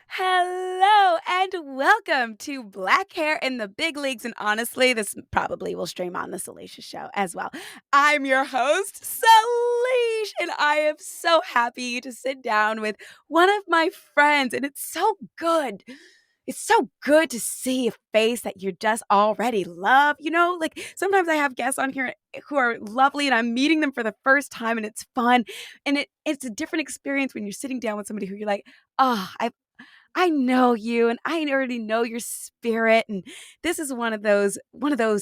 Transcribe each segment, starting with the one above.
Hello and welcome to Black Hair in the Big Leagues. And honestly, this probably will stream on the Salisha show as well. I'm your host, Salish, and I am so happy to sit down with one of my friends. And it's so good. It's so good to see a face that you just already love. Like sometimes I have guests on here who are lovely and I'm meeting them for the first time and it's fun. And it's a different experience when you're sitting down with somebody who you're like, oh, I know you and I already know your spirit. And this is one of those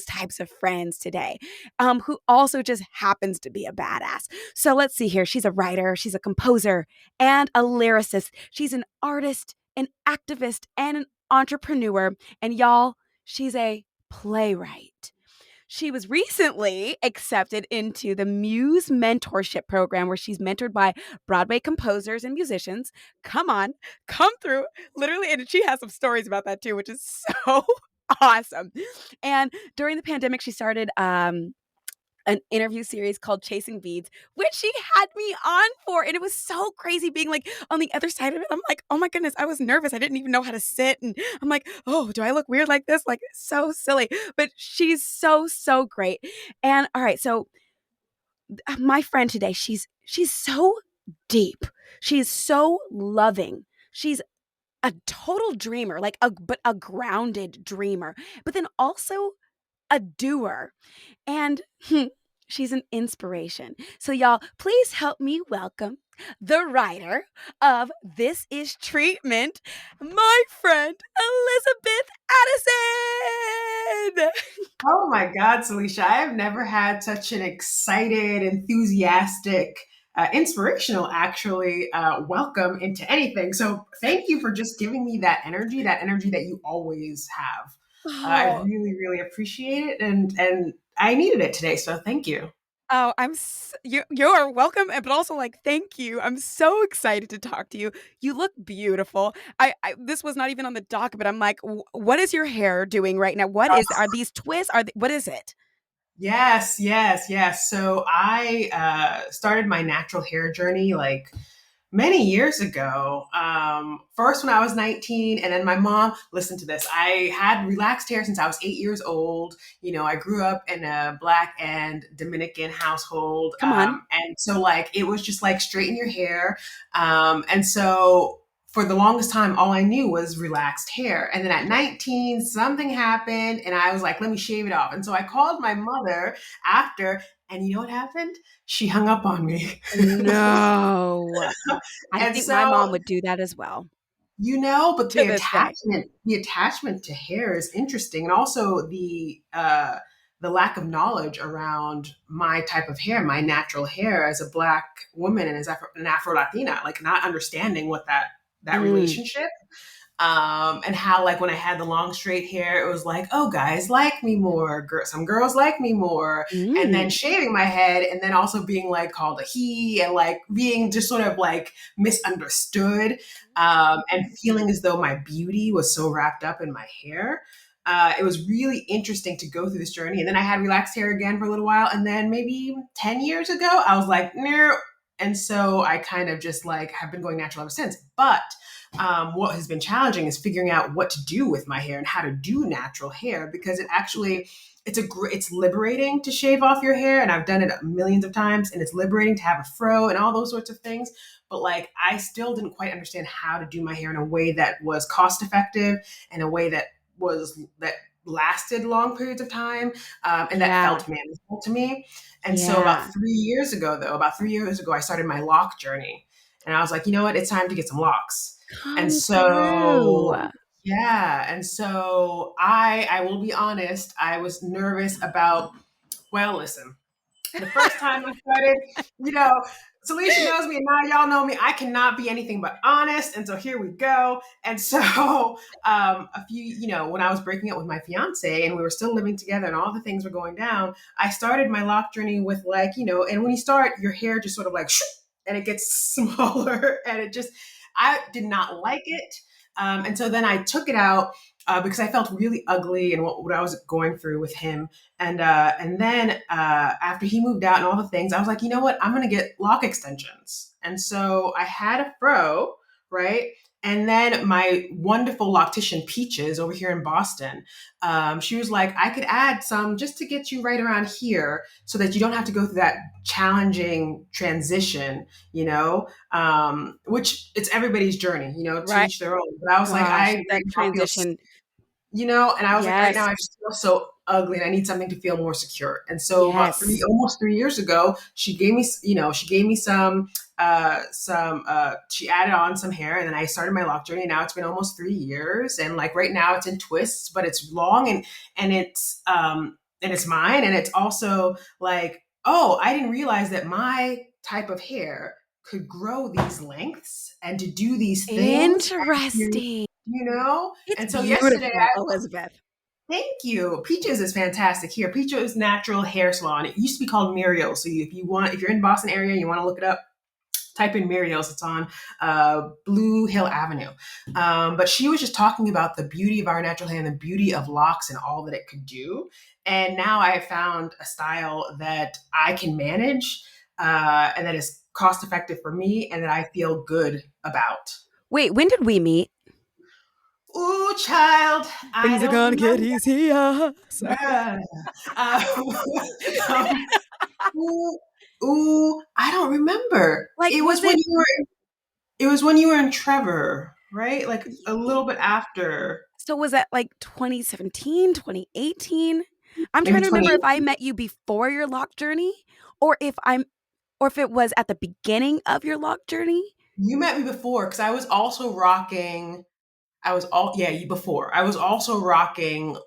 types of friends today, who also just happens to be a badass. So let's see here. She's a writer, she's a composer, and a lyricist. She's an artist, an activist, and an entrepreneur. And y'all, she's a playwright. She was recently accepted into the Muse Mentorship Program, where she's mentored by Broadway composers and musicians. Come on, come through. Literally, and she has some stories about that too, which is so awesome. And during the pandemic, she started an interview series called Chasing Beads, which she had me on for. And it was so crazy being like on the other side of it. I'm like, oh my goodness, I was nervous. I didn't even know how to sit. And I'm like, oh, do I look weird like this? Like, so silly. But she's so, so great. And all right, so my friend today, she's so deep. She's so loving. She's a total dreamer, but a grounded dreamer, but then also a doer. And she's an inspiration. So, y'all, please help me welcome the writer of This Is Treatment, my friend, Elizabeth Addison. Oh my God, Salisha, I have never had such an excited, enthusiastic, inspirational, actually, welcome into anything. So thank you for just giving me that energy that you always have. I Oh, really, really appreciate it. And I needed it today. So thank you. Oh, you're welcome, but also like thank you. I'm so excited to talk to you. You look beautiful. I this was not even on the doc, but I'm like, what is your hair doing right now? Are these twists? What is it? Yes, yes, yes. So I started my natural hair journey like many years ago. First, when I was 19, and then my mom, listen to this. I had relaxed hair since I was 8 years old. You know, I grew up in a Black and Dominican household. Come on. And so, like, it was just like straighten your hair. And so, for the longest time, all I knew was relaxed hair. And then at 19, something happened, and I was like, let me shave it off. And so I called my mother after, and you know what happened? She hung up on me. No. I And think my so, mom would do that as well but to this day. the attachment to hair is interesting, and also the lack of knowledge around my type of hair, my natural hair as a Black woman and as an Afro Latina, like not understanding what that Mm. relationship, and how, like, when I had the long straight hair, it was like, oh, guys like me more, some girls like me more, and then Mm. shaving my head, and then also being like called a he, and like being just sort of like misunderstood, and feeling as though my beauty was so wrapped up in my hair. It was really interesting to go through this journey, and then I had relaxed hair again for a little while, and then maybe 10 years ago I was like, no. And so I kind of just like have been going natural ever since. But what has been challenging is figuring out what to do with my hair and how to do natural hair, because it's liberating to shave off your hair, and I've done it millions of times, and it's liberating to have a fro and all those sorts of things. But like, I still didn't quite understand how to do my hair in a way that was cost effective, and a way that lasted long periods of time, and that Yeah. felt manageable to me. And so Yeah. about 3 years ago, I started my lock journey, and I was like, you know what, it's time to get some locks. And Come through. so, yeah. And so I will be honest, I was nervous about, well, listen, the first time I started, you know, Salisha knows me and now y'all know me. I cannot be anything but honest. And so here we go. And so, when I was breaking up with my fiance and we were still living together and all the things were going down, I started my lock journey with, like, and when you start, your hair just sort of like, and it gets smaller, and I did not like it. And so then I took it out, because I felt really ugly and what I was going through with him. And then after he moved out and all the things, I was like, you know what? I'm going to get lock extensions. And so I had a fro, right? And then my wonderful loctician, Peaches, over here in Boston, she was like, I could add some just to get you right around here so that you don't have to go through that challenging transition, which it's everybody's journey, to Right. each their own. But I was like, I Gosh, right that now feel transition. and I was like, right now Yes. I just feel so ugly and I need something to feel more secure. And so about Yes. almost 3 years ago, she gave me, she gave me she added on some hair and then I started my lock journey. Now it's been almost 3 years. And like right now it's in twists, but it's long and it's mine. And it's also like, oh, I didn't realize that my type of hair could grow these lengths and to do these things. Interesting. It's And so yesterday beautiful, Elizabeth. thank you. Peaches is fantastic here. Peaches Natural Hair Salon. It used to be called Muriel's. So if you're in Boston area and you want to look it up, type in Muriel's. It's on Blue Hill Avenue. But she was just talking about the beauty of our natural hair and the beauty of locks and all that it could do. And now I have found a style that I can manage and that is cost effective for me and that I feel good about. Wait, when did we meet? Ooh, child, I Things are don't gonna get remember. easier. Sorry. Yeah. Um, um, ooh, I don't remember. Like, was it? It was when you were in Trevor, right? Like a little bit after, So was that like 2017, 2018? I'm maybe trying to remember if 20. I met you before your lock journey or if it was at the beginning of your lock journey. You met me before because I was also rocking. You before. I was also rocking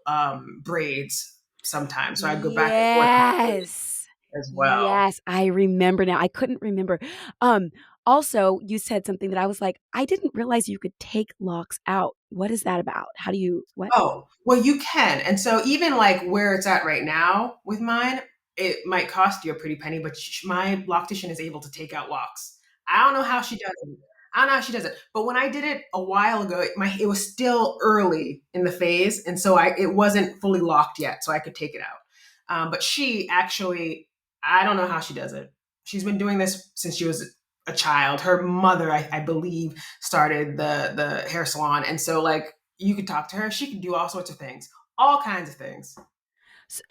braids sometimes, so I'd go back and forth Yes. as well. Yes, I remember now. I couldn't remember. Um, Also, you said something that I was like, I didn't realize you could take locks out. What is that about? How do you what? Oh, well, you can. And so even like where it's at right now with mine, it might cost you a pretty penny, but my loctician is able to take out locks. I don't know how she does it. I don't know how she does it. But when I did it a while ago, it was still early in the phase, and so it wasn't fully locked yet, so I could take it out. But she actually, I don't know how she does it. She's been doing this since she was a child. Her mother, I believe, started the hair salon, and so like you could talk to her. She can do all sorts of things, all kinds of things.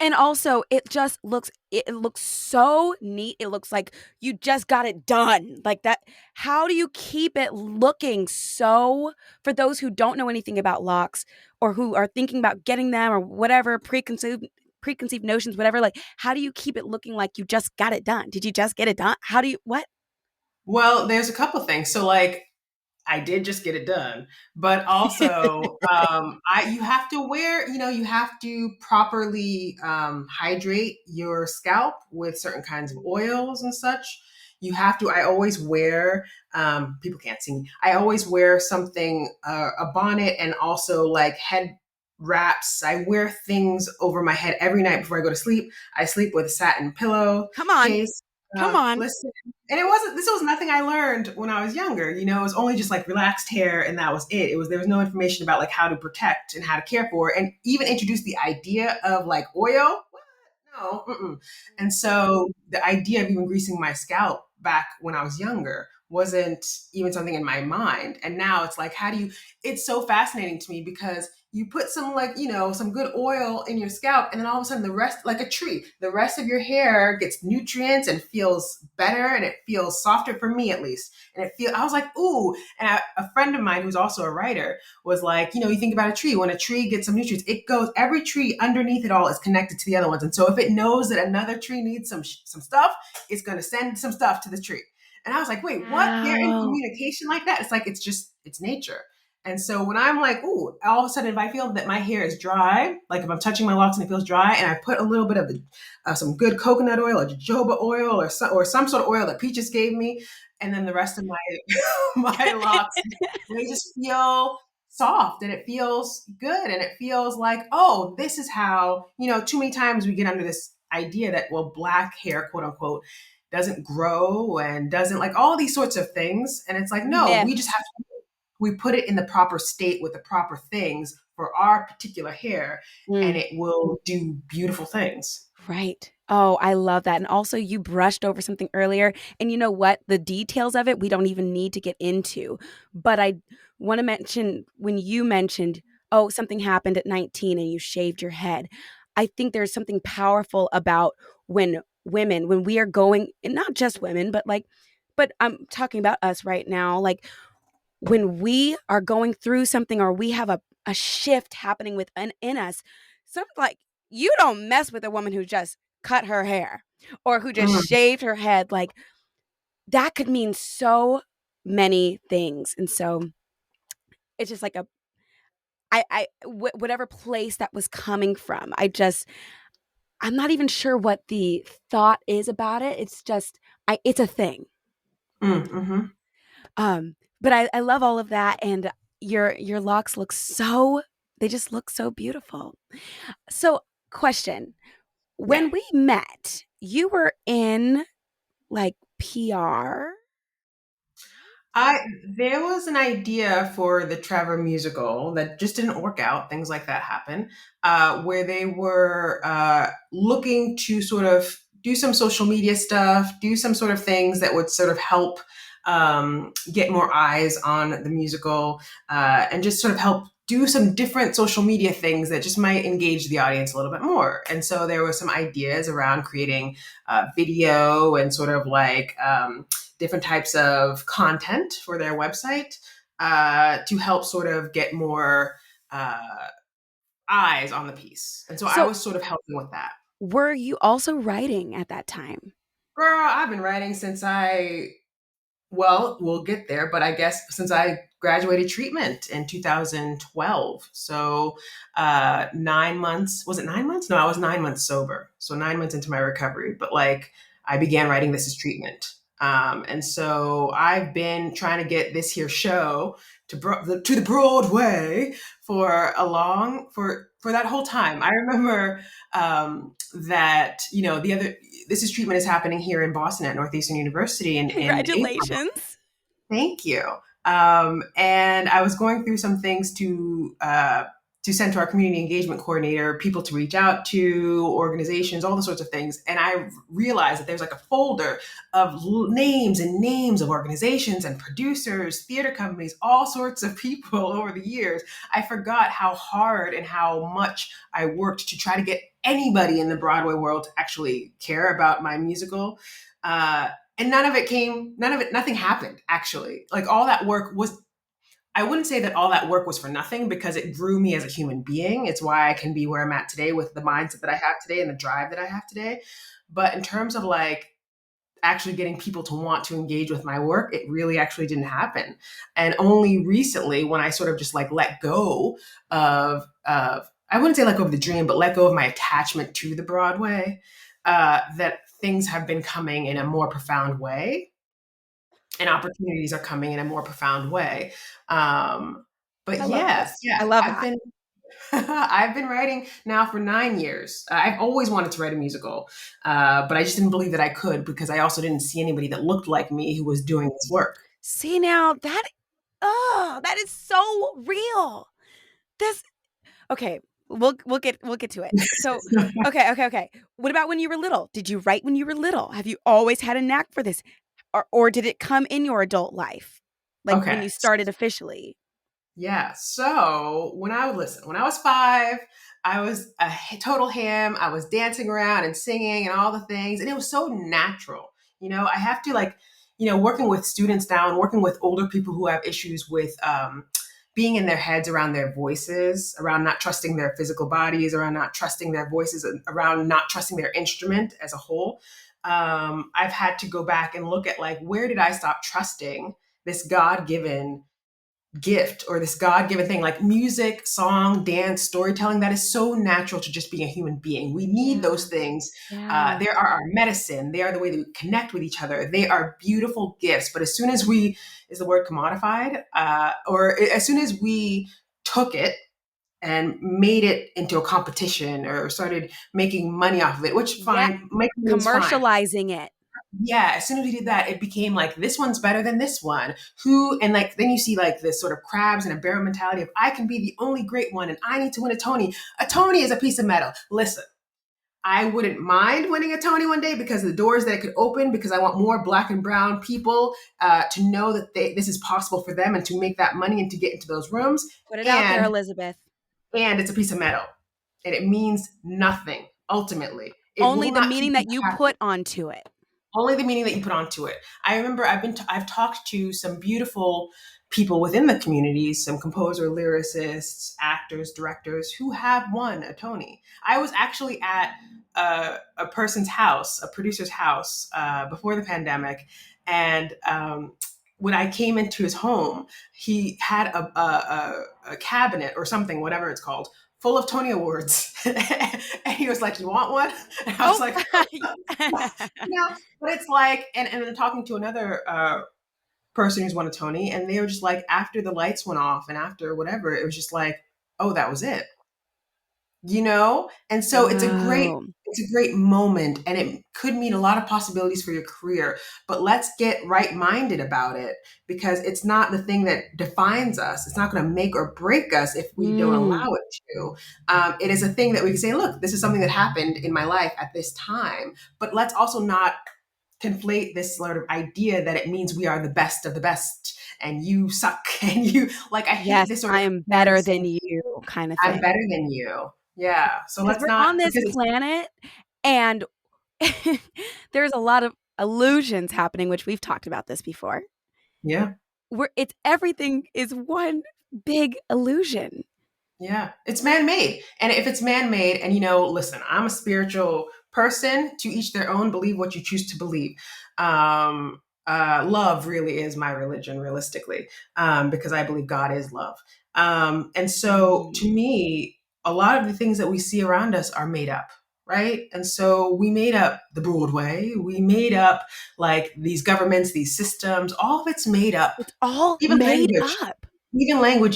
And also, it looks so neat. It looks like you just got it done. Like that. How do you keep it looking so for those who don't know anything about locks or who are thinking about getting them or whatever preconceived notions, whatever, like how do you keep it looking like you just got it done? Did you just get it done? How do you what? Well, there's a couple things. So like I did just get it done, but also I you have to wear, you have to properly hydrate your scalp with certain kinds of oils and such. You have to. I always wear. People can't see me. I always wear something, a bonnet, and also like head wraps. I wear things over my head every night before I go to sleep. I sleep with a satin pillow Come on. case. Come on. Listen, and this was nothing I learned when I was younger. It was only just like relaxed hair and that was it. There was no information about like how to protect and how to care for and even introduce the idea of like oil. What? No. Mm-mm. And so the idea of even greasing my scalp back when I was younger wasn't even something in my mind. And now it's like, it's so fascinating to me because you put some like, some good oil in your scalp and then all of a sudden the rest, like a tree, the rest of your hair gets nutrients and feels better and it feels softer for me at least. And I was like, ooh. And a friend of mine who's also a writer was like, you think about a tree, when a tree gets some nutrients, every tree underneath it all is connected to the other ones. And so if it knows that another tree needs some stuff, it's going to send some stuff to the tree. And I was like, wait, what? They're in Wow. communication like that? It's like, it's nature. And so when I'm like, ooh, all of a sudden, if I feel that my hair is dry, like if I'm touching my locks and it feels dry, and I put a little bit of some good coconut oil or jojoba oil or some sort of oil that Peaches gave me, and then the rest of my my locks, they just feel soft and it feels good and it feels like, oh, this is how, too many times we get under this idea that, well, black hair, quote unquote, doesn't grow and doesn't like all these sorts of things. And it's like, no, we just Myth. have we put it in the proper state with the proper things for our particular hair and Mm, it will do beautiful things. right. Oh, I love that. And also, you brushed over something earlier. And you know what? The details of it, we don't even need to get into. But I want to mention when you mentioned, oh, something happened at 19 and you shaved your head. I think there's something powerful about when women, when we are going, and not just women, but like, but I'm talking about us right now. Like, when we are going through something or we have a shift happening within in us, something like you don't mess with a woman who just cut her hair or who just Mm, shaved her head. Like that could mean so many things. And so it's just like whatever place that was coming from, I'm not even sure what the thought is about it. It's just, it's a thing. mm-hmm. But I love all of that. And your locks look so, they just look so beautiful. So, question, Yeah. when we met, you were in like PR. I There was an idea for the Trevor musical that just didn't work out. Things like that happen, where they were looking to sort of do some social media stuff, do some sort of things that would sort of help get more eyes on the musical, and just sort of help do some different social media things that just might engage the audience a little bit more. And so there were some ideas around creating video and sort of like different types of content for their website, to help sort of get more eyes on the piece. And so I So, was sort of helping with that. were you also writing at that time? Girl, I've been writing since well, we'll get there, but I guess since I graduated treatment in 2012. So 9 months, was it 9 months? No, I was 9 months sober. So 9 months into my recovery, but like I began writing This Is Treatment. And so I've been trying to get this here show to the Broadway for for that whole time. I remember that, the other This Is Treatment is happening here in Boston at Northeastern University in April. Congratulations. Thank you. And I was going through some things to send to our community engagement coordinator, people to reach out to, organizations, all the sorts of things. And I realized that there's like a folder of names and names of organizations and producers, theater companies, all sorts of people over the years. I forgot how hard and how much I worked to try to get anybody in the Broadway world to actually care about my musical. And nothing happened actually. Like all that work was, I wouldn't say that all that work was for nothing because it grew me as a human being. It's why I can be where I'm at today with the mindset that I have today and the drive that I have today. But in terms of like actually getting people to want to engage with my work, it really actually didn't happen. And only recently, when I sort of just like let go of I wouldn't say let go of the dream, but let go of my attachment to the Broadway, that things have been coming in a more profound way and opportunities are coming in a more profound way. Um, I but love yes, this. yeah, I love I've that. been I've been writing now for 9 years. I've always wanted to write a musical, but I just didn't believe that I could because I also didn't see anybody that looked like me who was doing this work. See now that, oh, that is so real. This, okay, we'll get to it. So, okay. What about when you were little? Did you write when you were little? Have you always had a knack for this? Or did it come in your adult life? Like when Okay. you started officially? Yeah. So when I was 5, I was a total ham. I was dancing around and singing and all the things. And it was so natural. I have to like, working with students now and working with older people who have issues with being in their heads around their voices, around not trusting their physical bodies, around not trusting their voices, around not trusting their instrument as a whole. I've had to go back and look at like, where did I stop trusting this God given gift or this God-given thing like music, song, dance, storytelling that is so natural to just being a human being. We need Yeah. those things. Yeah. They are our medicine. They are the way that we connect with each other. They are beautiful gifts. But as soon as we, is the word commodified, or as soon as we took it and made it into a competition or started making money off of it, which Yeah. fine, making money is fine. Commercializing it. Yeah, as soon as we did that, it became like this one's better than this one. And like then you see like this sort of crabs and a barrel mentality of I can be the only great one and I need to win a Tony. A Tony is a piece of metal. Listen, I wouldn't mind winning a Tony one day because of the doors that it could open, because I want more Black and brown people to know that this is possible for them and to make that money and to get into those rooms. Put it out there, And Elizabeth. it's a piece of metal, and it means nothing ultimately. It Only will the not keep meaning you that you happy. put onto it. Only the meaning that you put onto it. I remember I've talked to some beautiful people within the community, some composer, lyricists, actors, directors who have won a Tony. I was actually at a person's house, a producer's house, before the pandemic, and when I came into his home, he had a cabinet or something, whatever it's called, full of Tony Awards. And he was like, "You want one?" And I was Oh. like, yeah, but it's like, and then talking to another person who's won a Tony, and they were just like, after the lights went off and after whatever, it was just like, oh, that was it, you know. And so Whoa. it's a great moment, and it could mean a lot of possibilities for your career. But let's get right minded about it, because it's not the thing that defines us. It's not going to make or break us if we don't allow Mm. it to. It is a thing that we can say, look, this is something that happened in my life at this time. But let's also not conflate this sort of idea that it means we are the best of the best and you suck and you like, I hate Yes, this sort I of am better than comparison. you kind of I'm thing. better than you. Yeah. So Because let's we're not, on this because it's, planet and there's a lot of illusions happening, which we've talked about this before. yeah. It's everything is one big illusion. Yeah, it's man-made. And if it's man-made, and listen, I'm a spiritual person, to each their own, believe what you choose to believe. Love really is my religion, realistically, because I believe God is love. And so Mm. to me, a lot of the things that we see around us are made up, right? And so we made up the Broadway, we made up like these governments, these systems, all of it's made up. It's all Even made language, up.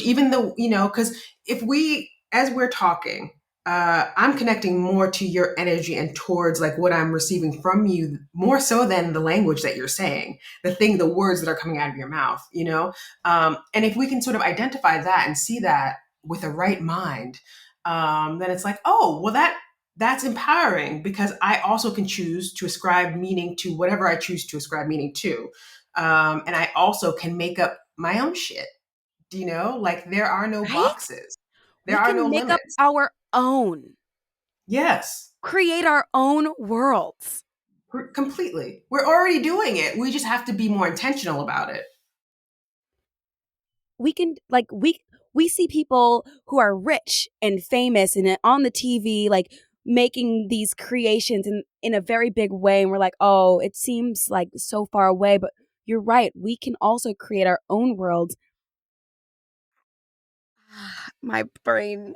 even the, because if we, as we're talking, I'm connecting more to your energy and towards like what I'm receiving from you, more so than the language that you're saying, the words that are coming out of your mouth, and if we can sort of identify that and see that with a right mind, then it's like, oh, well, that's empowering, because I also can choose to ascribe meaning to whatever I choose to ascribe meaning to. And I also can make up my own shit. Like, there are no Right? boxes, there We are no can make up limits. our own, Yes, create our own worlds. completely. We're already doing it. We just have to be more intentional about it. We can like we see people who are rich and famous and on the TV like making these creations in a very big way, and we're like, oh, it seems like so far away, but you're right, we can also create our own world. My brain.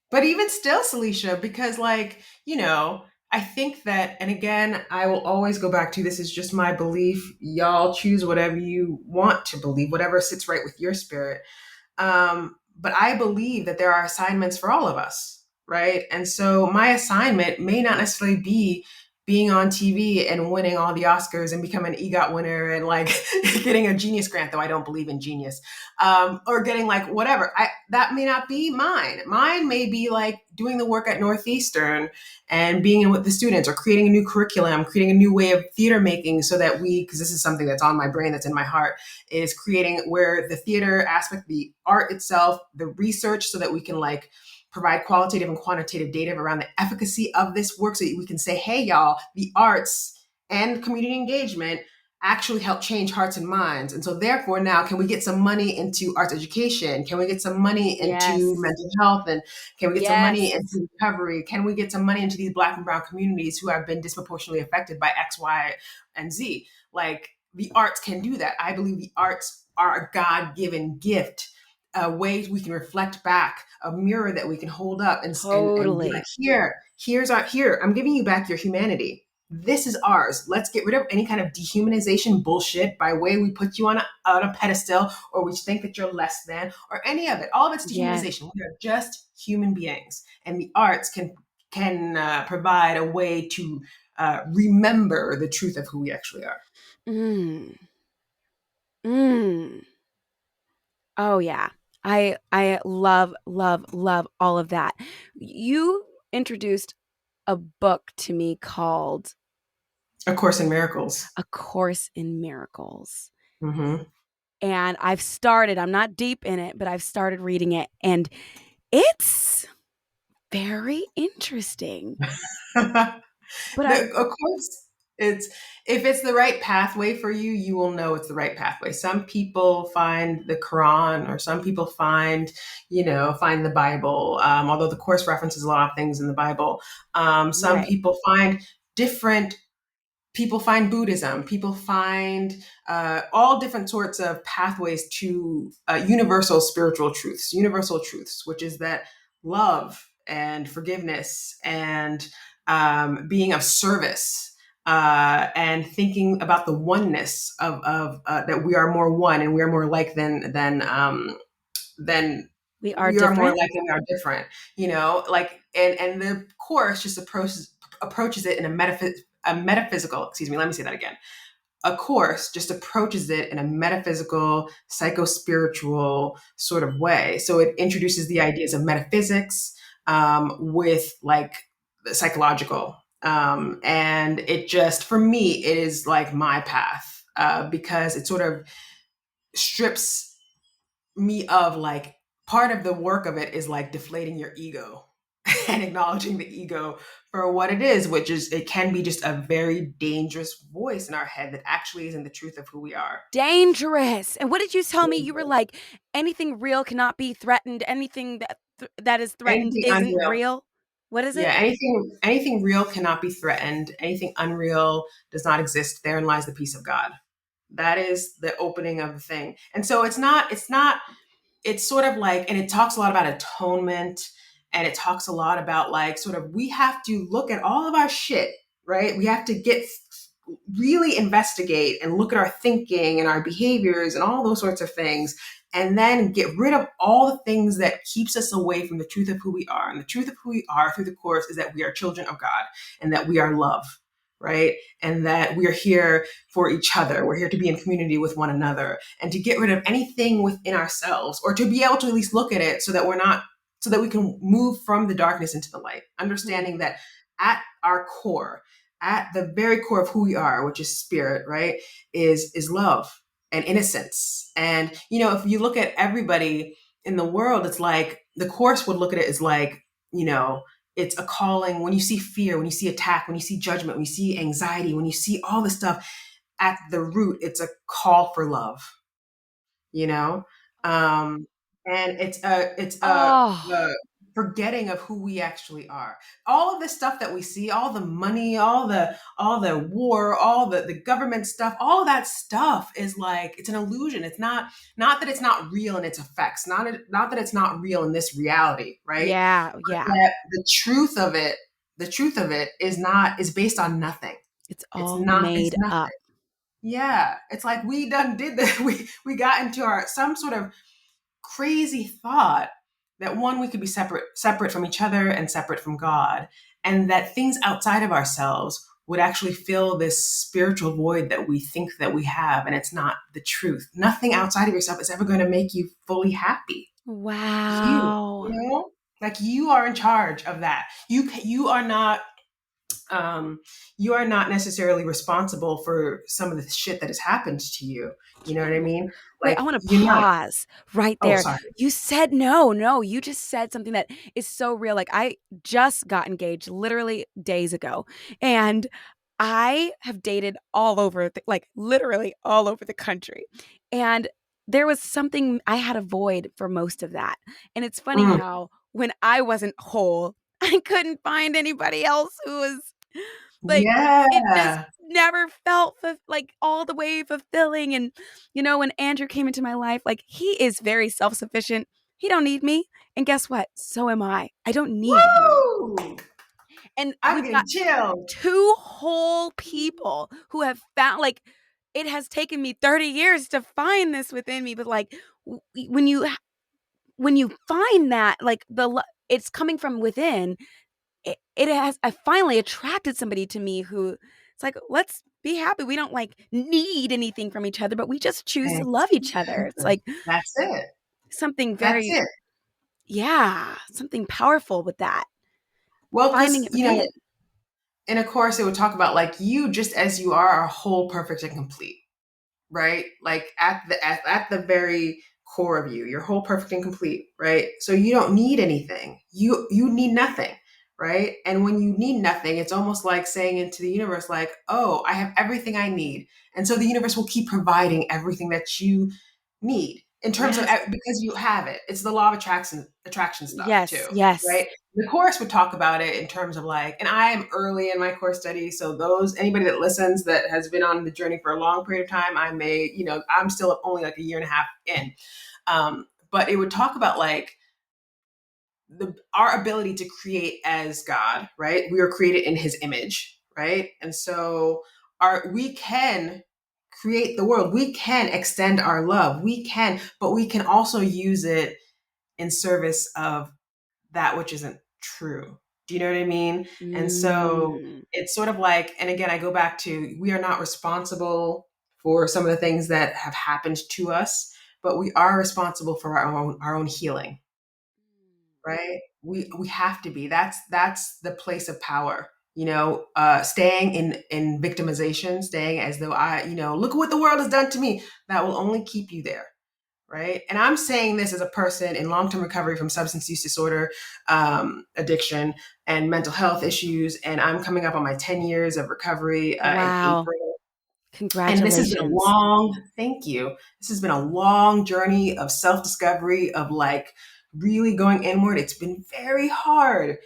But even still, Salisha, because I think that, and again, I will always go back to, this is just my belief. Y'all choose whatever you want to believe, whatever sits right with your spirit. But I believe that there are assignments for all of us, right? And so my assignment may not necessarily be being on TV and winning all the Oscars and becoming an EGOT winner and like getting a Genius grant, though I don't believe in genius, or getting like whatever. That may not be mine. Mine may be like doing the work at Northeastern and being in with the students, or creating a new curriculum, creating a new way of theater making, so that because this is something that's on my brain, that's in my heart, is creating where the theater aspect, the art itself, the research, so that we can like provide qualitative and quantitative data around the efficacy of this work, so that we can say, hey, y'all, the arts and community engagement actually help change hearts and minds. And so therefore, now, can we get some money into arts education? Can we get some money into Yes. mental health? And can we get some money Yes. into recovery? Can we get some money into these Black and brown communities who have been disproportionately affected by X, Y, and Z? Like, the arts can do that. I believe the arts are a God-given gift, a way we can reflect back, a mirror that we can hold up and be like, Totally. here, I'm giving you back your humanity. This is ours. Let's get rid of any kind of dehumanization bullshit by way we put you on a pedestal, or we think that you're less than, or any of it. All of it's Yes. dehumanization. We are just human beings, and the arts can provide a way to remember the truth of who we actually are. Mm. Mm. Oh yeah. I love love love all of that. You introduced a book to me called A Course in Miracles. A Course in Miracles. Mm-hmm. And I'm not deep in it, but I've started reading it, and it's very interesting. But I Of course, it's if it's the right pathway for you, you will know it's the right pathway. Some people find the Quran, or some people find the Bible. Although the course references a lot of things in the Bible, some right. people find different people find Buddhism, people find all different sorts of pathways to universal truths, which is that love and forgiveness and being of service, and thinking about the oneness of that we are more one and we are more like than We are we are more different. like than we are different. Like and the course just approaches it in a metaphysical, excuse me, let me say that again. A course just approaches it in a metaphysical, psycho-spiritual sort of way. So it introduces the ideas of metaphysics with like the psychological. And it just, for me, it is like my path, because it sort of strips me of like part of the work of it is like deflating your ego and acknowledging the ego for what it is, which is it can be just a very dangerous voice in our head that actually isn't the truth of who we are. Dangerous. And what did you tell me? You were like, anything real cannot be threatened. Anything that is threatened Anything isn't unreal. real. What is Yeah, it? anything real cannot be threatened. Anything unreal does not exist. Therein lies the peace of God. That is the opening of the thing. And so it's not it's sort of like, and it talks a lot about atonement, and it talks a lot about like sort of we have to look at all of our shit, right? We have to get really investigate and look at our thinking and our behaviors and all those sorts of things, and then get rid of all the things that keeps us away from the truth of who we are. And the truth of who we are through the course is that we are children of God, and that we are love, right? And that we are here for each other. We're here to be in community with one another, and to get rid of anything within ourselves, or to be able to at least look at it so that we can move from the darkness into the light, understanding that at our core, at the very core of who we are, which is spirit, right, is love and innocence. And if you look at everybody in the world, it's like the course would look at it as like, it's a calling. When you see fear, when you see attack, when you see judgment, when you see anxiety, when you see all this stuff, at the root, it's a call for love, you know? Um, and Oh, a forgetting of who we actually are. All of the stuff that we see, all the money, all the war, all the government stuff, all of that stuff is like, it's an illusion. It's not that it's not real in its effects, not that it's not real in this reality, right? yeah, But yeah. that the truth of it is based on nothing. It's It's all not, it's made nothing. up. Yeah, it's like we done did that. We got into our some sort of crazy thought that one, we could be separate from each other and separate from God, and that things outside of ourselves would actually fill this spiritual void that we think that we have, and it's not the truth. Nothing outside of yourself is ever going to make you fully happy. You Wow. know, like you are in charge of that. Um, you are not necessarily responsible for some of the shit that has happened to you. You know what I mean? Wait, I Like want to you're not. pause right Oh, there. sorry. You said no, no, you just said something that is so real. Like, I just got engaged literally days ago, and I have dated all over, like literally all over the country. And there was something, I had a void for most of that. And it's funny Mm, how when I wasn't whole, I couldn't find anybody else who was like, it just yeah. never felt like all the way fulfilling. And when Andrew came into my life, like, he is very self-sufficient. He don't need me. And guess what? So am I don't need him. Woo! And I'm we've got getting chills. two whole people who have found, like, it has taken me 30 years to find this within me, but like, when you find that, like, it's coming from within. I finally attracted somebody to me who, it's like, let's be happy. We don't like need anything from each other, but we just choose to love each other. It's like That's it. something That's very, it. yeah, something powerful with that. Well, Finding because it within. in a course, it would talk about like you just as you are whole, perfect, and complete, right? Like at the very core of you, you're whole, perfect, and complete, right? So you don't need anything. You need nothing, right? And when you need nothing, it's almost like saying into the universe, like, oh, I have everything I need. And so the universe will keep providing everything that you need in terms of Yes. because you have it. It's the law of attraction stuff Yes. too, Yes. right? The course would talk about it in terms of like, and I am early in my course study, so those anybody that listens that has been on the journey for a long period of time, I may, I'm still only like a year and a half in. But it would talk about like our ability to create as God, right? We are created in His image, right? And so we can create the world. We can extend our love. We can, but we can also use it in service of that which isn't true. Do you know what I mean? And so Mm. it's sort of like, and again, I go back to we are not responsible for some of the things that have happened to us, but we are responsible for our own healing, right? We have to be. That's the place of power. Staying in victimization, staying as though look at what the world has done to me. That will only keep you there, right? And I'm saying this as a person in long term recovery from substance use disorder, addiction, and mental health issues. And I'm coming up on my 10 years of recovery in Wow. April. And this has been a Congratulations. long, thank you. This has been a long journey of self discovery, of like really going inward. It's been very hard,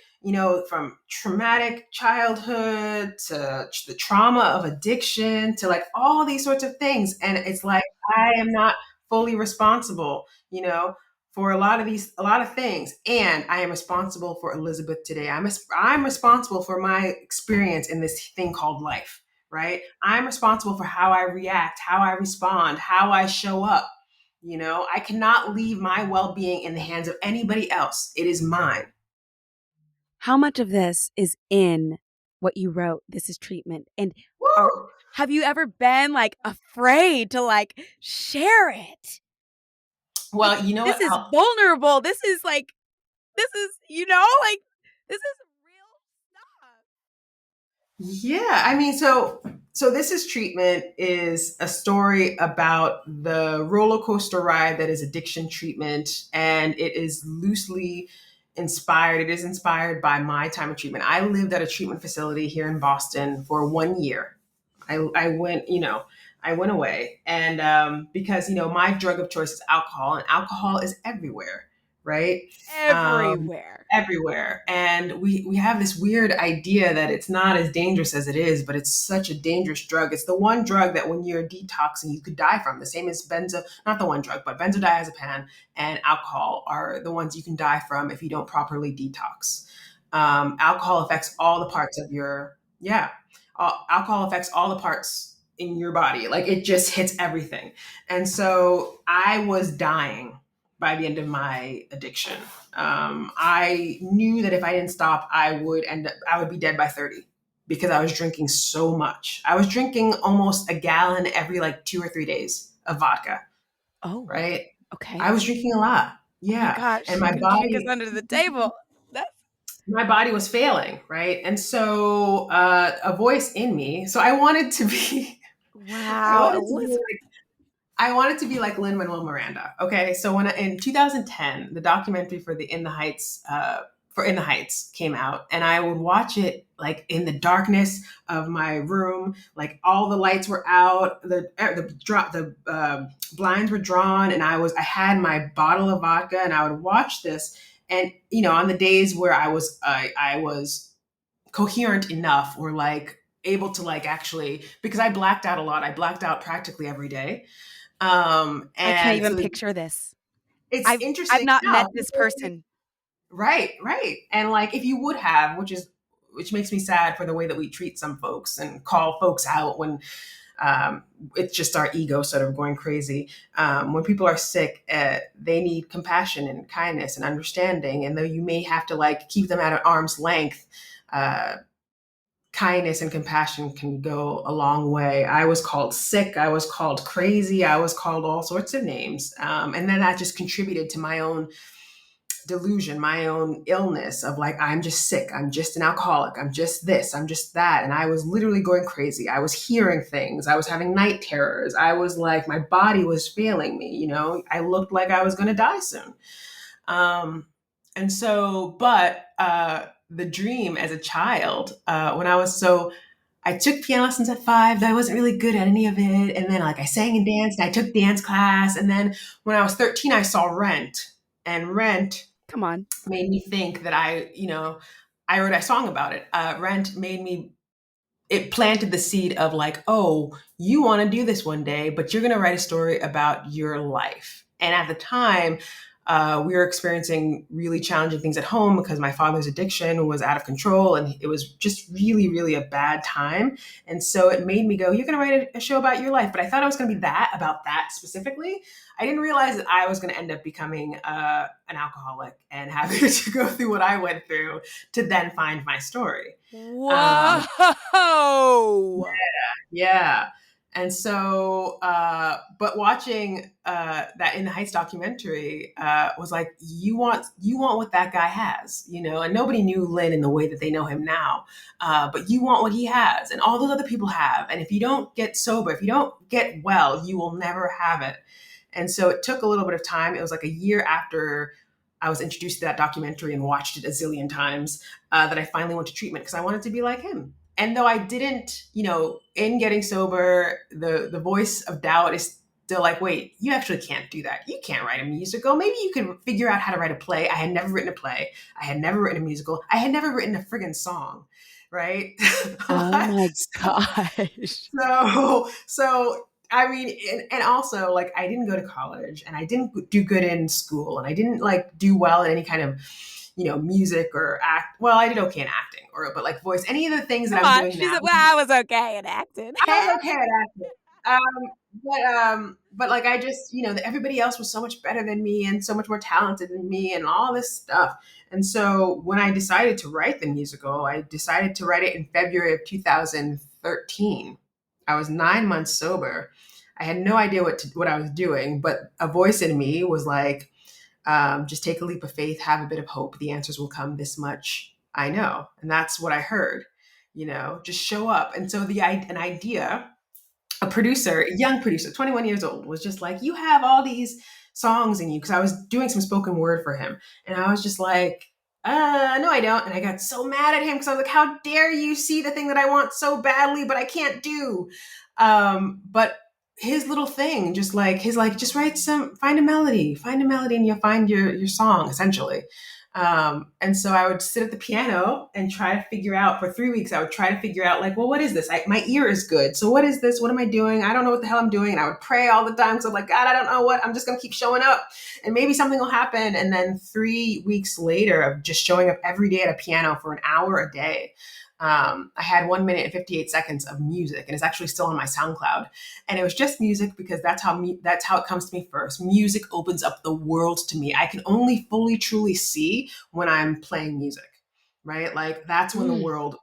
from traumatic childhood to the trauma of addiction to like all these sorts of things. And it's like, I am not fully responsible, for a lot of things. And I am responsible for Elizabeth today. I'm responsible for my experience in this thing called life, right? I'm responsible for how I react, how I respond, how I show up. I cannot leave my well being in the hands of anybody else. It is mine. How much of this is in what you wrote? This is treatment. And are Woo! have you ever been like afraid to like share it? Like Well, you know this what? is vulnerable. This is like like this is real stuff. Yeah, I mean, so this is treatment is a story about the roller coaster ride that is addiction treatment, and it is loosely inspired. It is inspired by my time of treatment. I lived at a treatment facility here in Boston for 1 year. I went, I went away, and because my drug of choice is alcohol, and alcohol is everywhere, right? Um, Everywhere. everywhere. And we have this weird idea that it's not as dangerous as it is, but it's such a dangerous drug. It's the one drug that when you're detoxing, you could die from. The same as not the one drug, but benzodiazepam and alcohol are the ones you can die from if you don't properly detox. Alcohol affects all the parts of yeah, alcohol affects all the parts in your body. Like it just hits everything. And so I was dying by the end of my addiction. I knew that if I didn't stop, I would be dead by 30 because I was drinking so much. I was drinking almost a gallon every like 2 or 3 days of vodka, Oh, right? okay. I was drinking a lot. Oh my Yeah. And gosh, you can drink us under the table. That's my body was failing, right? And so a voice in me, so I wanted to be, I wow, wanted to be Elizabeth. I wanted to be like Lin Manuel Miranda. Okay, so in 2010, the documentary for the In the Heights for In the Heights came out, and I would watch it like in the darkness of my room, like all the lights were out, the blinds were drawn, and I had my bottle of vodka, and I would watch this, and on the days where I was coherent enough or like able to like actually because I blacked out a lot. I blacked out practically every day, I can't and even so picture this. it's I've interesting not enough. met this person. Right, right. And like if you would have, which makes me sad for the way that we treat some folks and call folks out when it's just our ego sort of going crazy. When people are sick, they need compassion and kindness and understanding. And though you may have to like keep them at an arm's length, uh, kindness and compassion can go a long way. I was called sick. I was called crazy. I was called all sorts of names. And then that just contributed to my own delusion, my own illness of like, I'm just sick, I'm just an alcoholic, I'm just this, I'm just that. And I was literally going crazy. I was hearing things, I was having night terrors. I was like, my body was failing me, you know, I looked like I was going to die soon. Um, and so, but the dream as a child, when I was so, I took piano lessons at 5. I wasn't really good at any of it. And then, like, I sang and danced. And I took dance class. And then, when I was 13, I saw Rent. And Rent Come on. made me think that I wrote a song about it. Rent made me it planted the seed of like, oh, you want to do this one day, but you're going to write a story about your life. And at the time, we were experiencing really challenging things at home because my father's addiction was out of control and it was just really, really a bad time. And so it made me go, you're going to write a show about your life. But I thought it was going to be about that specifically. I didn't realize that I was going to end up becoming an alcoholic and having to go through what I went through to then find my story. Whoa. Yeah. And so, but watching that In the Heights documentary was like, you want what that guy has, you know, and nobody knew Lynn in the way that they know him now. But you want what he has and all those other people have. And if you don't get sober, if you don't get well, you will never have it. And so it took a little bit of time. It was like a year after I was introduced to that documentary and watched it a zillion times that I finally went to treatment because I wanted to be like him. And though I didn't, you know, in getting sober, the voice of doubt is still like, wait, you actually can't do that. You can't write a musical. Maybe you can figure out how to write a play. I had never written a play. I had never written a musical. I had never written a friggin' song, right? Oh my gosh. So I mean, and also like I didn't go to college and I didn't do good in school and I didn't like do well in any kind of, you know, music or act. Well, I did okay in acting but like voice, any of the things that I'm doing She now. said, well, I was okay at acting. I was okay at acting. But like I just, you know, everybody else was so much better than me and so much more talented than me and all this stuff. And so when I decided to write the musical, I decided to write it in February of 2013. I was 9 months sober. I had no idea what I was doing, but a voice in me was like, just take a leap of faith, have a bit of hope. The answers will come. This much I know. And that's what I heard, you know, just show up. And so an idea, a producer, a young producer, 21 years old, was just like, you have all these songs in you. Cause I was doing some spoken word for him. And I was just like, no, I don't. And I got so mad at him because I was like, how dare you see the thing that I want so badly, but I can't do. But his little thing, just find a melody and you'll find your song essentially. And so I would sit at the piano and try to figure out for 3 weeks. I would try to figure out like, well, what is this? My ear is good. So what is this? What am I doing? I don't know what the hell I'm doing. And I would pray all the time. because I'm like, God, I don't know what, I'm just going to keep showing up and maybe something will happen. And then 3 weeks later of just showing up every day at a piano for an hour a day, I had 1 minute and 58 seconds of music, and it's actually still on my SoundCloud. And it was just music because that's how it comes to me first. Music opens up the world to me. I can only fully, truly see when I'm playing music, right? Like that's when the world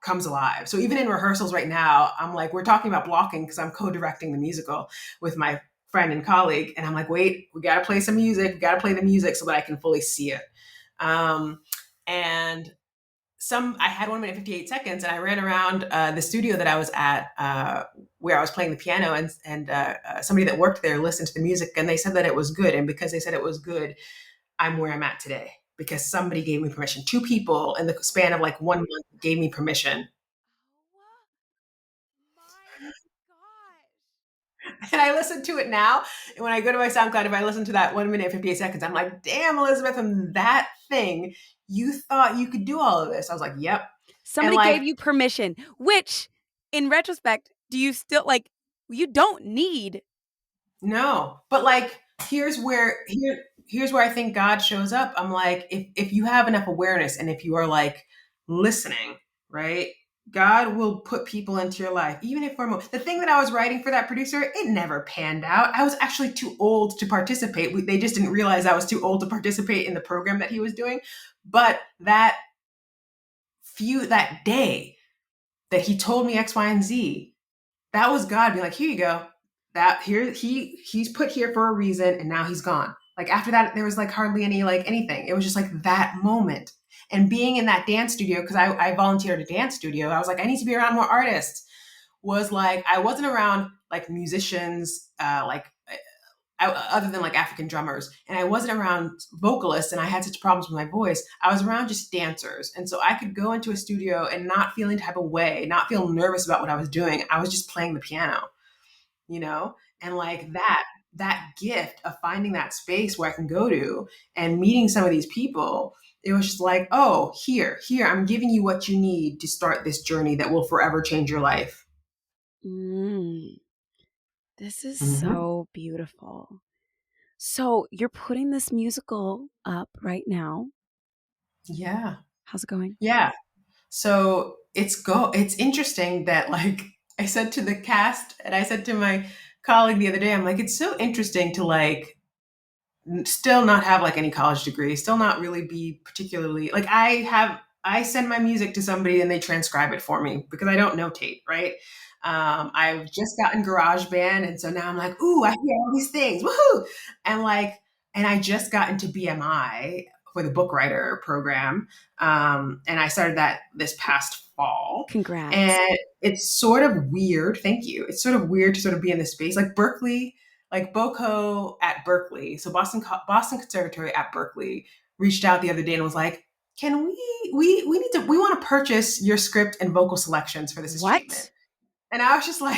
comes alive. So even in rehearsals right now, I'm like, we're talking about blocking because I'm co-directing the musical with my friend and colleague. And I'm like, wait, we got to play some music. We got to play the music so that I can fully see it. And I had 1 minute, 58 seconds, and I ran around the studio that I was at where I was playing the piano, and somebody that worked there listened to the music, and they said that it was good. And because they said it was good, I'm where I'm at today because somebody gave me permission. 2 people in the span of like 1 month gave me permission. My gosh. And I listen to it now. And when I go to my SoundCloud, if I listen to that 1 minute, 58 seconds, I'm like, damn, Elizabeth, from that thing, you thought you could do all of this. I was like, yep. Somebody gave you permission, which in retrospect, do you still like, you don't need. No, but like, here's where I think God shows up. I'm like, if you have enough awareness and if you are like listening, right? God will put people into your life, even if for a moment. The thing that I was writing for that producer, it never panned out. I was actually too old to participate. They just didn't realize I was too old to participate in the program that he was doing. But that day that he told me X, Y, and Z, that was God being like, here you go. He's put here for a reason, and now he's gone. Like after that, there was like hardly any like anything. It was just like that moment. And being in that dance studio, because I volunteered at a dance studio, I was like, I need to be around more artists. Was like I wasn't around like musicians, other than like African drummers, and I wasn't around vocalists, and I had such problems with my voice. I was around just dancers, and so I could go into a studio and not feel any type of way, not feel nervous about what I was doing. I was just playing the piano, you know, and like that gift of finding that space where I can go to and meeting some of these people. It was just like, oh, here, I'm giving you what you need to start this journey that will forever change your life. Mm, this is Mm-hmm. so beautiful. So you're putting this musical up right now. Yeah. How's it going? Yeah. So it's interesting that like I said to the cast and I said to my colleague the other day, I'm like, it's so interesting to like still not have like any college degree, still not really be particularly like I send my music to somebody and they transcribe it for me because I don't notate, right? I've just gotten GarageBand, and so now I'm like, ooh, I hear all these things, woohoo! And like, and I just got into BMI for the book writer program, and I started that this past fall, Congrats. and it's sort of weird. Thank you. It's sort of weird to sort of be in this space, like Berkeley, like BOCO at Berkeley, so Boston Conservatory at Berkeley reached out the other day and was like, "Can we need to we want to purchase your script and vocal selections for this as treatment." What? And I was just like,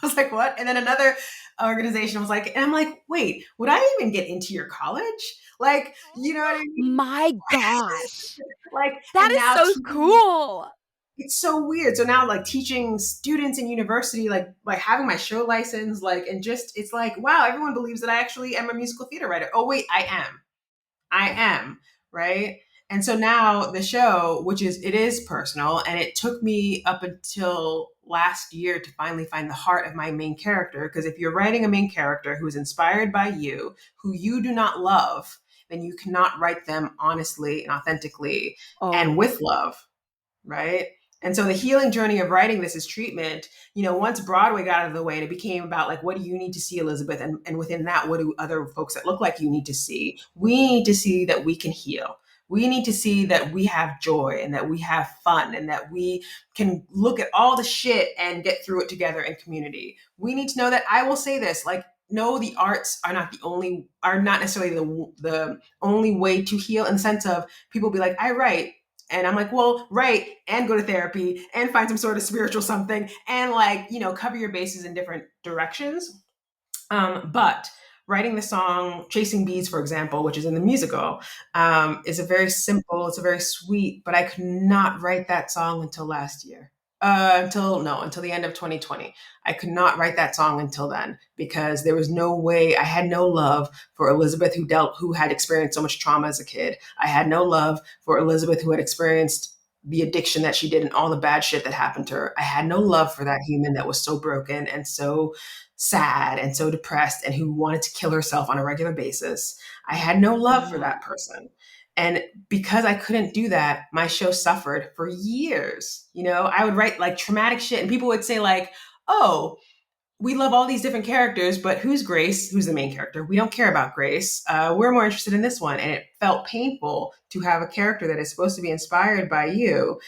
I was like, what? And then another organization was like, and I'm like, wait, would I even get into your college? Like, you know what I Oh mean? my gosh. Like, That and is now so teaching, cool. it's so weird. So now like teaching students in university, like having my show license, like, and just it's like, wow, everyone believes that I actually am a musical theater writer. Oh wait, I am, right? And so now the show, which is it is personal, and it took me up until last year to finally find the heart of my main character. Because if you're writing a main character who is inspired by you, who you do not love, then you cannot write them honestly and authentically and Oh, with love, right? And so the healing journey of writing this as treatment, once Broadway got out of the way and it became about like, what do you need to see, Elizabeth? And within that, what do other folks that look like you need to see? We need to see that we can heal. We need to see that we have joy and that we have fun and that we can look at all the shit and get through it together in community. We need to know that I will say this, like, no, the arts are not necessarily the only way to heal in the sense of people be like, I write, and I'm like, well, write and go to therapy and find some sort of spiritual something and like, cover your bases in different directions. But writing the song Chasing Bees, for example, which is in the musical, is a very simple, it's a very sweet, but I could not write that song until last year. Until the end of 2020. I could not write that song until then because there was no way. I had no love for Elizabeth who had experienced so much trauma as a kid. I had no love for Elizabeth who had experienced the addiction that she did and all the bad shit that happened to her. I had no love for that human that was so broken and so sad and so depressed and who wanted to kill herself on a regular basis. I had no love for wow. that person. And because I couldn't do that, my show suffered for years. I would write like traumatic shit and people would say like, "Oh, we love all these different characters, but who's Grace? Who's the main character? We don't care about Grace. We're more interested in this one." And it felt painful to have a character that is supposed to be inspired by you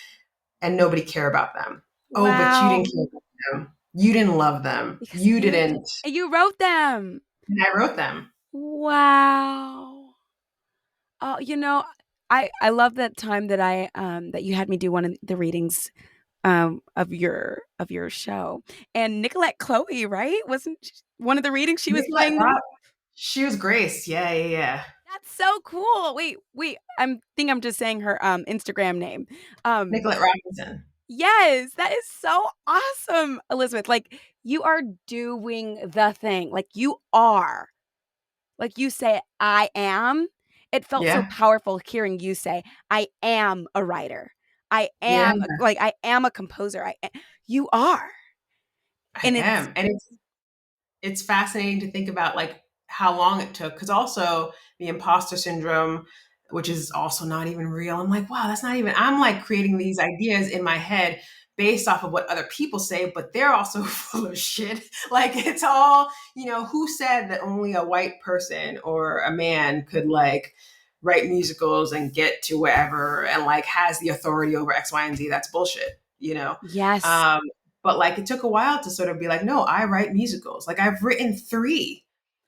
and nobody care about them. Oh, but you didn't Wow. care about them. You didn't love them. Because You didn't. you wrote them. And I wrote them. Wow. Oh, I love that time that that you had me do one of the readings of your show. And Nicolette Chloe, right? Wasn't one of the readings she was Nicolette playing the Rock, she was Grace. Yeah, yeah, yeah. That's so cool. Wait. I'm just saying her Instagram name. Um Nicolette Robinson. yes, that is so awesome, Elizabeth. Like you are doing the thing. Like you are. Like you say I am. It felt so Yeah, powerful hearing you say I am a writer. yeah, I am a composer. You are. I And it's am. And it's fascinating to think about like how long it took because also the imposter syndrome, which is also not even real. I'm like, wow, that's not even, I'm like creating these ideas in my head based off of what other people say, but they're also full of shit. Like it's all, who said that only a white person or a man could like write musicals and get to wherever and like has the authority over X, Y, and Z? That's bullshit. Yes. Um, but like it took a while to sort of be like, no, I write musicals. Like I've written three,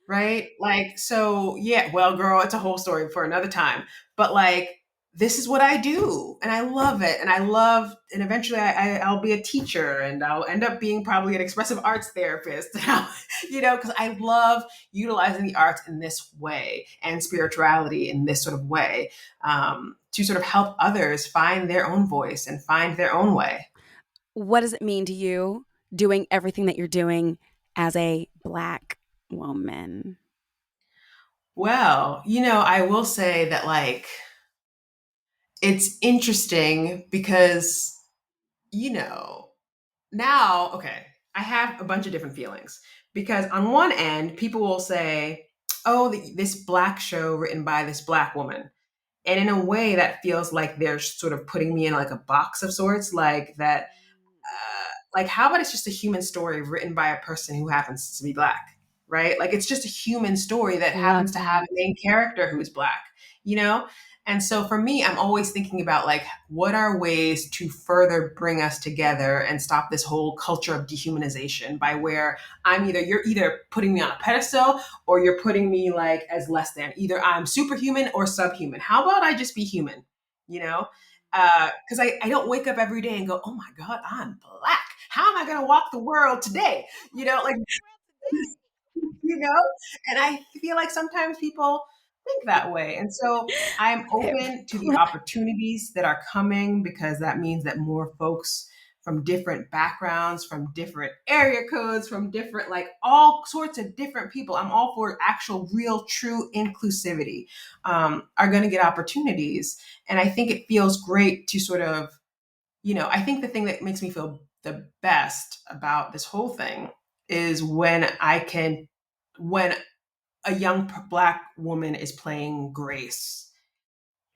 right? Like, so yeah, well, girl, it's a whole story for another time. But like, this is what I do, and I love it, and eventually I'll be a teacher, and I'll end up being probably an expressive arts therapist, because I love utilizing the arts in this way and spirituality in this sort of way, to sort of help others find their own voice and find their own way. What does it mean to you doing everything that you're doing as a Black woman? Well, I will say that like it's interesting because, you know, now, okay, I have a bunch of different feelings because on one end, people will say, oh, this Black show written by this Black woman. And in a way that feels like they're sort of putting me in like a box of sorts, like that, like how about it's just a human story written by a person who happens to be Black, right? Like it's just a human story that Love happens to have that. a main character who's Black, you know? And so for me, I'm always thinking about like what are ways to further bring us together and stop this whole culture of dehumanization by where you're either putting me on a pedestal or you're putting me like as less than. Either I'm superhuman or subhuman. How about I just be human? You know? Because I don't wake up every day and go, oh my God, I'm Black. How am I going to walk the world today? Like, and I feel like sometimes people think that way. And so I'm open to the opportunities that are coming because that means that more folks from different backgrounds, from different area codes, from different, like all sorts of different people, I'm all for actual, real, true inclusivity, are going to get opportunities. And I think it feels great to sort of, I think the thing that makes me feel the best about this whole thing is when a young Black woman is playing Grace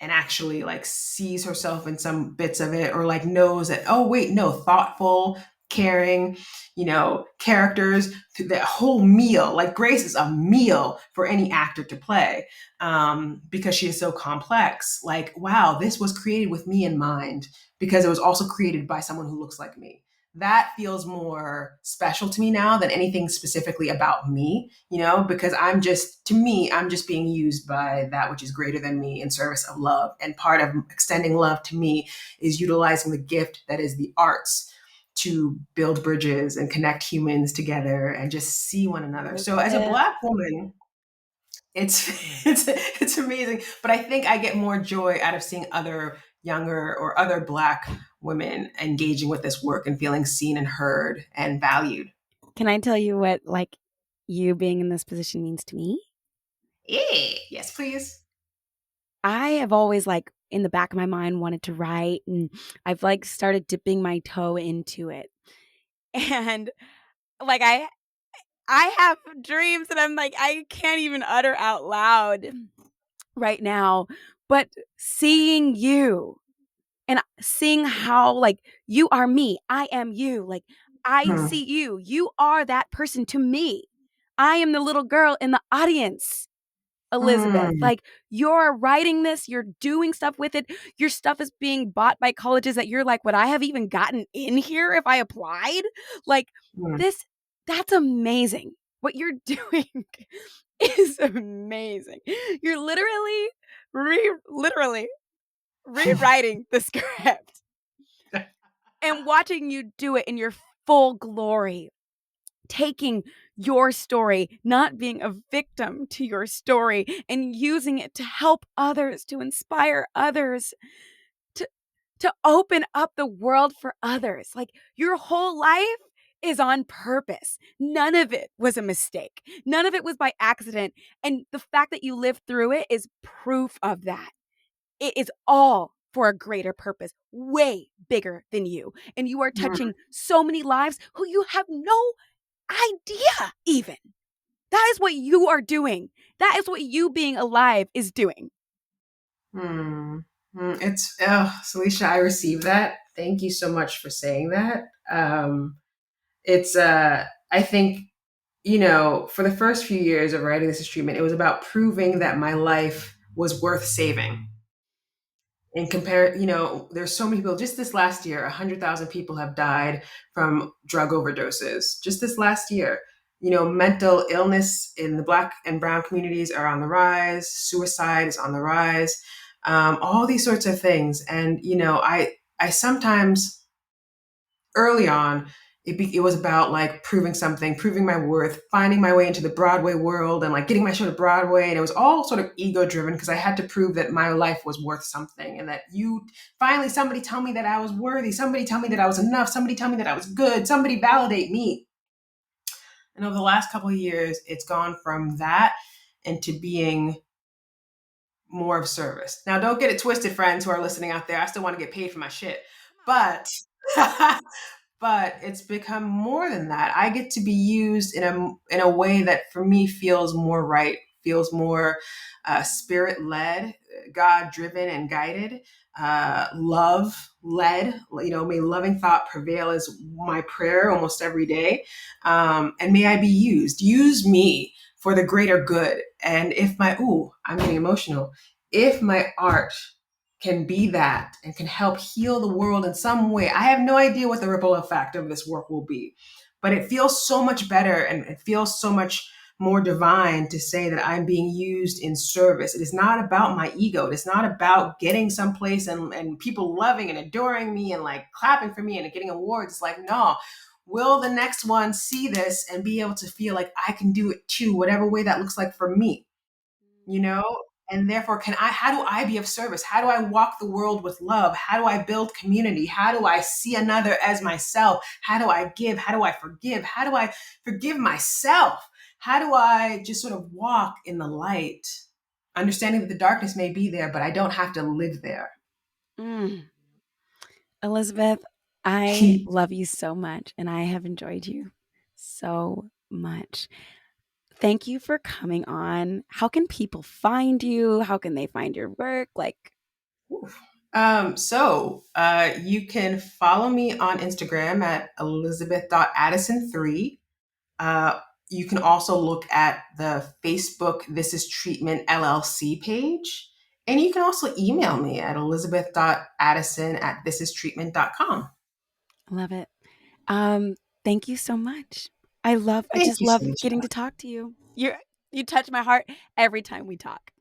and actually like sees herself in some bits of it or like knows that, oh wait, no, thoughtful, caring, characters, that whole meal. Like Grace is a meal for any actor to play, because she is so complex. Like, wow, this was created with me in mind because it was also created by someone who looks like me. That feels more special to me now than anything specifically about me, because to me, I'm just being used by that which is greater than me in service of love. And part of extending love to me is utilizing the gift that is the arts to build bridges and connect humans together and just see one another. So as a Elizabeth. Black woman, it's amazing. But I think I get more joy out of seeing other younger or other Black women engaging with this work and feeling seen and heard and valued. Can I tell you what like you being in this position means to me? Yeah. Yes, please. I have always like in the back of my mind wanted to write, and I've like started dipping my toe into it. And like I have dreams that I'm like I can't even utter out loud right now, but seeing you and seeing how like you are me, I am you. Like I Hmm. see you. You are that person to me. I am the little girl in the audience. Elizabeth, Hmm. like you're writing this, you're doing stuff with it. Your stuff is being bought by colleges that you're like, would I have even gotten in here if I applied? Like Hmm. this, that's amazing. What you're doing is amazing. You're literally rewriting the script and watching you do it in your full glory, taking your story, not being a victim to your story, and using it to help others, to inspire others, to open up the world for others. Like your whole life is on purpose. None of it was a mistake. None of it was by accident. And the fact that you lived through it is proof of that. It is all for a greater purpose, way bigger than you. And you are touching so many lives who you have no idea even. That is what you are doing. That is what you being alive is doing. Hmm. It's Salisha, I received that. Thank you so much for saying that. It's I think, for the first few years of writing this treatment, it was about proving that my life was worth saving. And compare, there's so many people. Just this last year, 100,000 people have died from drug overdoses. Just this last year, mental illness in the Black and Brown communities are on the rise. Suicide is on the rise. All these sorts of things. And I sometimes, early on, it was about like proving something, proving my worth, finding my way into the Broadway world, and like getting my show to Broadway. And it was all sort of ego driven because I had to prove that my life was worth something, and that finally somebody tell me that I was worthy, somebody tell me that I was enough, somebody tell me that I was good, somebody validate me. And over the last couple of years, it's gone from that into being more of service. Now, don't get it twisted, friends who are listening out there. I still want to get paid for my shit. But but it's become more than that. I get to be used in a way that for me feels more right, feels more spirit led, God driven and guided, love led. May loving thought prevail is my prayer almost every day, and may I be used. Use me for the greater good. And if I'm getting emotional. If my art can be that and can help heal the world in some way. I have no idea what the ripple effect of this work will be, but it feels so much better and it feels so much more divine to say that I'm being used in service. It is not about my ego. It is not about getting someplace and people loving and adoring me and like clapping for me and getting awards. It's like, no, will the next one see this and be able to feel like I can do it too, whatever way that looks like for me, you know? And therefore, how do I be of service? How do I walk the world with love? How do I build community? How do I see another as myself? How do I give? How do I forgive? How do I forgive myself? How do I just sort of walk in the light, understanding that the darkness may be there, but I don't have to live there? Mm. Elizabeth, I love you so much, and I have enjoyed you so much. Thank you for coming on. How can people find you? How can they find your work? You can follow me on Instagram at elizabeth.addison3. You can also look at the Facebook This Is Treatment LLC page. And you can also email me at elizabeth.addison@thisistreatment.com. Love it. Um, Thank you so much. I Thank just you, love getting Salisha. to talk to you. You touch my heart every time we talk.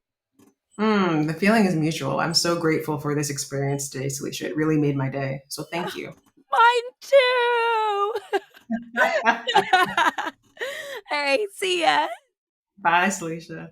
The feeling is mutual. I'm so grateful for this experience today, Salisha. It really made my day. So thank you. Mine too. All right, see ya. Bye, Salisha.